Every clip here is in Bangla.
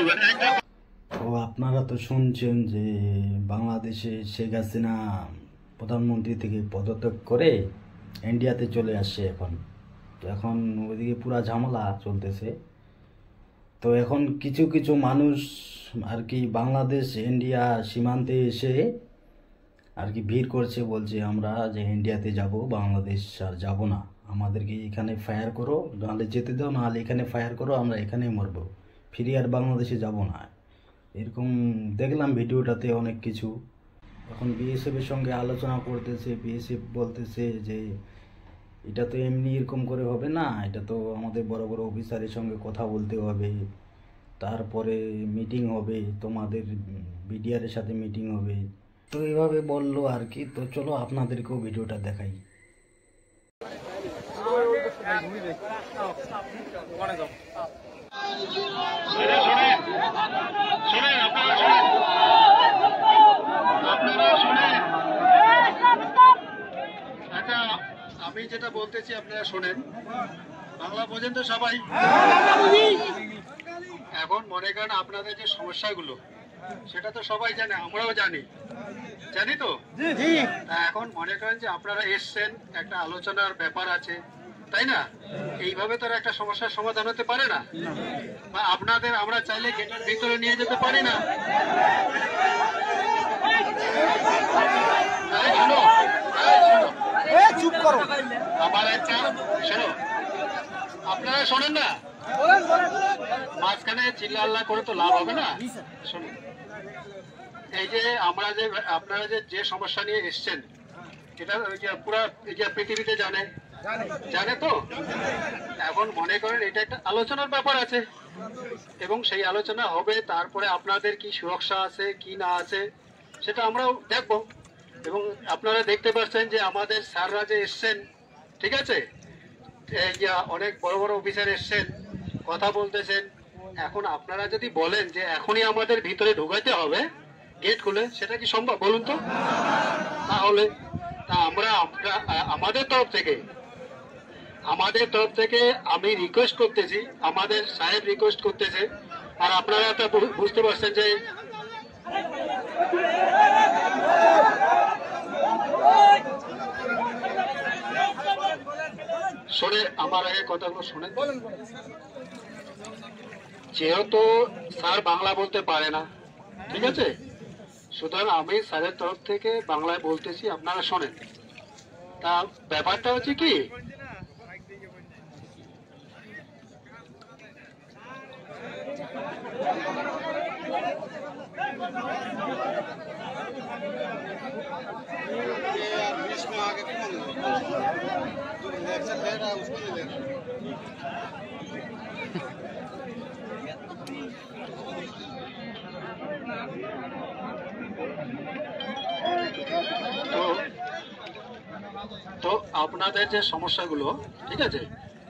তো আপনারা তো শুনছেন যে বাংলাদেশে শেখ হাসিনা প্রধানমন্ত্রী থেকে পদত্যাগ করে ইন্ডিয়াতে চলে আসছে এখন। তো এখন ওইদিকে পুরা ঝামেলা চলতেছে। তো এখন কিছু কিছু মানুষ আর কি বাংলাদেশ ইন্ডিয়া সীমান্তে এসে আর কি ভিড় করছে, বলছে আমরা যে ইন্ডিয়াতে যাব, বাংলাদেশ আর যাব না, আমাদেরকে এখানে ফায়ার করো, নাহলে যেতে দাও, নাহলে এখানে ফায়ার করো, আমরা এখানেই মরবো, ফিরে আর বাংলাদেশে যাব না। এরকম দেখলাম ভিডিওটাতে অনেক কিছু। এখন বিএসএফের সঙ্গে আলোচনা করতেছে, বিএসএফ বলতেছে যে এটা তো এমনি এরকম করে হবে না, এটা তো আমাদের বড় বড় অফিসারের সঙ্গে কথা বলতে হবে, তারপরে মিটিং হবে, তোমাদের বিডিআরের সাথে মিটিং হবে। তো এইভাবে বললো আর কি। তো চলো আপনাদেরকেও ভিডিওটা দেখাই। আচ্ছা, আমি যেটা বলতেছি আপনারা শোনেন, বাংলা বোঝেন তো সবাই? এখন মনে করেন আপনাদের যে সমস্যাগুলো সেটা তো সবাই জানে, আমরাও জানি, জানি তো। এখন মনে করেন যে আপনারা এসছেন, একটা আলোচনার ব্যাপার আছে, তাই না? এইভাবে তো একটা সমস্যার সমাধান হতে পারে না। বা আপনাদের আমরা চাইলে গেটের ভিতরে নিয়ে যেতে পারি না। চুপ করো, আমার একটা শোনো, আপনারা শোনেন না, মাঝখানে চিল্লা আল্লাহ করে তো লাভ হবে না। শুনুন, এই যে আমরা যে আপনারা যে সমস্যা নিয়ে এসছেন, এটা পুরা পৃথিবীতে জানে তো। এখন মনে করেন এটা একটা আলোচনার ব্যাপার আছে, এবং সেই আলোচনা হবে, তারপরে আপনাদের কি সুরক্ষা আছে কি না আছে সেটা আমরাও দেখবো। এবং আপনারা দেখতে পাচ্ছেন যে আমাদের স্যাররা যে এসছেন, ঠিক আছে, এই যে অনেক বড় বড় অফিসার এসছেন, কথা বলতেছেন। এখন আপনারা যদি বলেন যে এখনই আমাদের ভিতরে ঢুকাইতে হবে গেট খুলে, সেটা কি সম্ভব বলুন তো? তাহলে আমরা আমাদের তরফ থেকে আমি রিকোয়েস্ট করতেছি, আমাদের সাহেব রিকোয়েস্ট করতেছে, আর আপনারা একটা বুঝতে পারছেন যে শোনে, আমার আগে কথাগুলো শোনেন। যেহেতু স্যার বাংলা বলতে পারে না, ঠিক আছে, সুতরাং আমি স্যারের তরফ থেকে বাংলায় বলতেছি, আপনারা শোনেন। তা ব্যাপারটা হচ্ছে কি, তো আপনাদের যে সমস্যাগুলো, ঠিক আছে,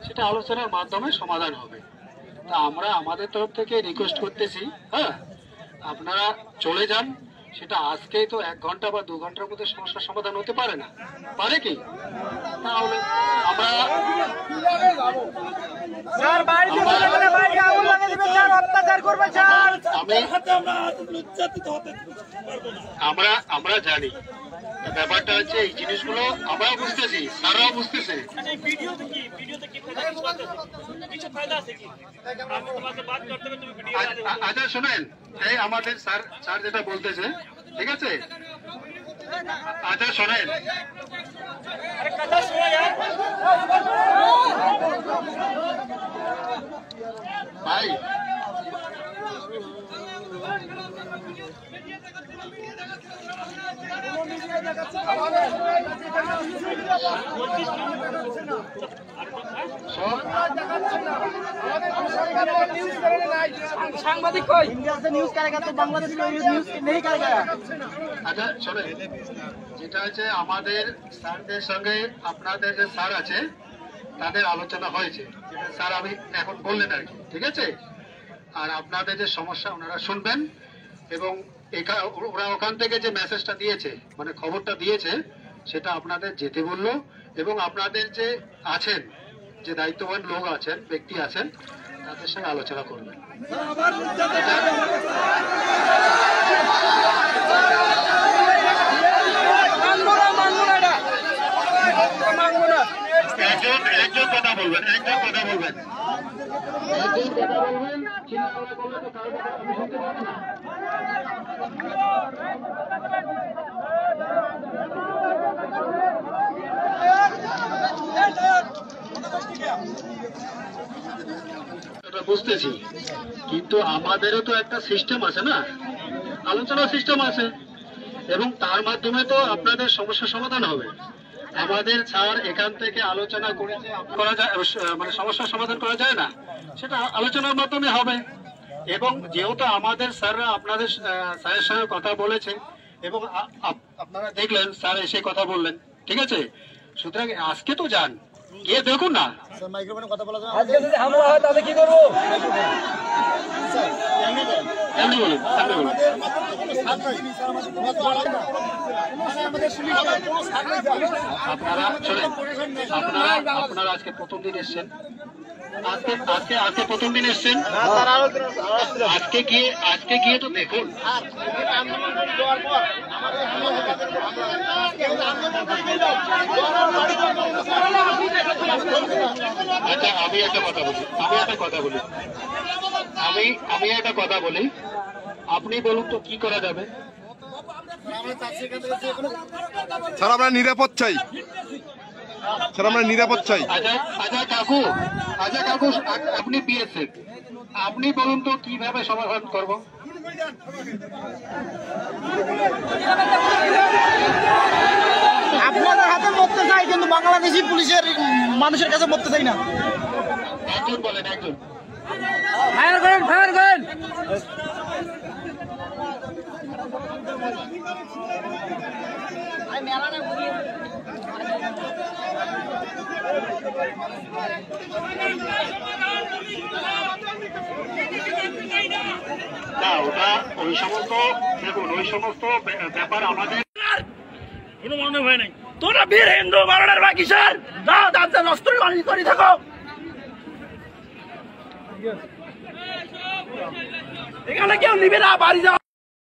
সেটা আলোচনার মাধ্যমে সমাধান হবে। তা আমরা আমাদের তরফ থেকে রিকোয়েস্ট করতেছি, হ্যাঁ, আপনারা চলে যান। সেটা আজকেই তো 1 ঘন্টা বা 2 ঘন্টার মধ্যে সমস্যার সমাধান হতে পারে না, পারে কি? তাহলে আমরা আমরা জানি ব্যাপারটা হচ্ছে, এই জিনিসগুলো আমরাও বুঝতেছি, স্যাররাও বুঝতেছে। আচ্ছা শোনেন, এই আমাদের স্যার যেটা বলতেছে, ঠিক আছে, আচ্ছা শোনেন, ভাই সাংবাদিক কই? इंडिया से न्यूज करेगा तो बांग्लादेश में न्यूज नहीं करेगा। আচ্ছা শোনেন, যেটা হচ্ছে আমাদের স্যারদের সঙ্গে আপনাদের যে স্যার আছে তাদের আলোচনা হয়েছে, স্যার আমি এখন বললেন আর কি, ঠিক আছে। আর আপনাদের যে সমস্যা ওনারা শুনবেন, এবং ওরা ওখান থেকে যে মেসেজটা দিয়েছে, মানে খবরটা দিয়েছে, সেটা আপনাদের যেতে বললো। এবং আপনাদের যে আছেন, যে দায়িত্ববান লোক আছেন, ব্যক্তি আছেন, তাদের সঙ্গে আলোচনা করবেন। একজন কথা বলবেন, একজন কথা বলবেন, একজন কথা বলবেন। চিল্লাপাল্লা করলে তো কারো কথা আমি শুনতে পাবো না। এটা বুঝতেছি, কিন্তু আমাদেরও তো একটা সিস্টেম আছে না, আলোচনার সিস্টেম আছে, এবং তার মাধ্যমে তো আপনাদের সমস্যার সমাধান হবে। আমাদের স্যার এখান থেকে আলোচনা করেছে, করা যায় মানে সমস্যার সমাধান করা যায় না, সেটা আলোচনার মাধ্যমে হবে। এবং যেহেতু আমাদের স্যাররা আপনাদের স্যারের সঙ্গে কথা বলেছে এবং আপনারা দেখলেন স্যার এসে কথা বললেন, ঠিক আছে? সুতরাং আজকে তো যান, গিয়ে দেখুন না। আজকে যদি হামলা হয় তাহলে কি করবো? এমনি বলুন, এমনি বলুন। আপনারা শোনেন, আপনারা আজকে প্রথম দিন এসছেন, আজকে প্রথম দিন এসছেন, আজকে গিয়ে তো দেখুন। আচ্ছা, আমি একটা কথা বলি, আপনি বলুন তো কি করা যাবে? স্যার আমরা নিরাপদ চাই, স্যার আমরা নিরাপদ চাই। আচ্ছা কাকু, আপনি বিএসএফ, আপনি বলুন তো কিভাবে সমাধান করব? আপনাদের হাতে মরতে চাই, কিন্তু বাংলাদেশি পুলিশের মানুষের কাছে মরতে চাই না। একজন বলেন, একজন। ফায়ার করেন, ফায়ার করেন। না, ওটা ওই সমস্ত, দেখুন ওই সমস্ত ব্যাপার আমাদের কোনো মনে হয় নাই। তোরা বীর হিন্দু মারণের বাকি স্যার দাও দাঁতে নষ্ট করে থাকো। এখানে কেউ নিবে না, বাড়ি যাও।